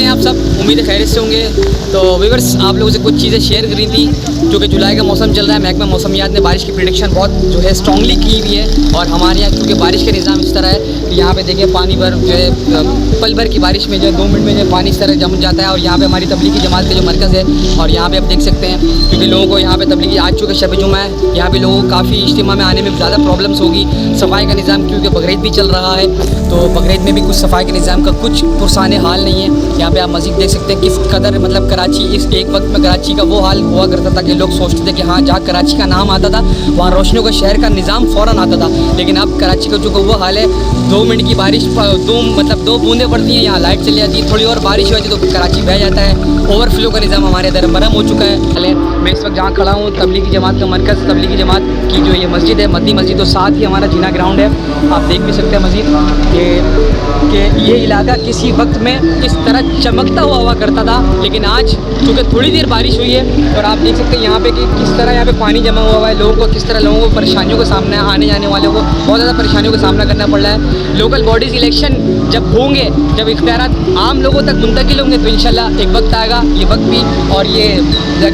हैं आप सब? उम्मीद है खैरियत से होंगे। तो व्यूअर्स, आप लोगों से कुछ चीज़ें शेयर करी थी। जो कि जुलाई का मौसम चल रहा है, महकमा मौसमियात ने बारिश की प्रेडिक्शन बहुत जो है स्ट्रॉन्गली की हुई है। और हमारे यहाँ क्योंकि बारिश का निज़ाम इस तरह है कि यहाँ पे देखिए पानी भर जो है पल भर की बारिश में जो है 2 मिनट में जो पानी इस तरह जम जाता है। और यहाँ पे हमारी तबलीगी जमात का जो मरकज़ है, और यहाँ पे आप देख सकते हैं क्योंकि लोगों को यहाँ पे तबलीगी आज चूँकि शब जुमा है, यहाँ पे लोगों को काफ़ी इज्तिमा में आने में ज़्यादा प्रॉब्लम्स होगी। सफाई का निज़ाम क्योंकि बकरीद भी चल रहा है, तो बकरीद में भी कुछ सफाई के निज़ाम का कुछ पुरसान हाल नहीं है। यहाँ पे आप मज़ीद देख सकते हैं किस कदर मतलब कराची इस एक वक्त में कराची का वो हाल हुआ करता था कि लोग सोचते थे कि हाँ, जहाँ कराची का नाम आता था वहाँ रोशनियों का शहर का निज़ाम फ़ौरन आता था। लेकिन अब कराची का जो वो हाल है, 2 मिनट की बारिश 2 बूंदें पड़ती हैं, यहाँ लाइट चली जाती है। थोड़ी और बारिश हो जाती है तो कराची बह जाता है। ओवरफ्लो का निज़ाम हमारे इधर मरम हो चुका है। मैं इस वक्त जहाँ खड़ा हूँ तबलीगी जमात का मरकज़, तबलीगी जमात की जो ये मस्जिद है, मदनी मस्जिद, तो साथ ही हमारा जीना ग्राउंड है। आप देख भी सकते हैं मस्जिद कि ये इलाका किसी वक्त में इस तरह चमकता हुआ करता था, लेकिन आज चूँकि थोड़ी देर बारिश हुई है और आप देख सकते हैं यहाँ पे कि किस तरह यहाँ पे पानी जमा हुआ है। लोगों को किस तरह लोगों को परेशानियों का सामना, आने जाने वालों को बहुत ज़्यादा परेशानियों का सामना करना पड़ रहा है। लोकल बॉडीज़ इलेक्शन जब होंगे, जब इख्तियारात आम लोगों तक मुंतकिल होंगे, तो इंशाल्लाह एक वक्त आएगा, ये वक्त भी और ये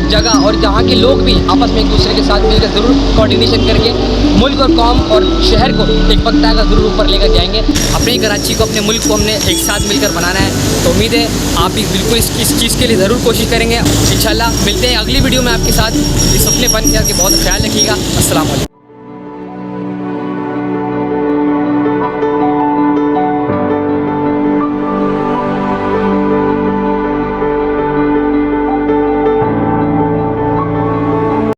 जगह और जहाँ के लोग भी आपस में एक दूसरे के साथ मिलकर ज़रूर कोऑर्डिनेशन करके मुल्क और कौम और शहर को एक वक्त आएगा ज़रूर ऊपर लेकर जाएंगे। अपनी कराची को, अपने मुल्क को हमने एक साथ मिलकर बनाना है। तो उम्मीद है आप भी बिल्कुल इस चीज़ के लिए ज़रूर कोशिश करेंगे। इंशाल्लाह मिलते हैं अगली वीडियो में आपके साथ। इस अपने बन के बहुत ख्याल रखिएगा। अस्सलाम वालेकुम।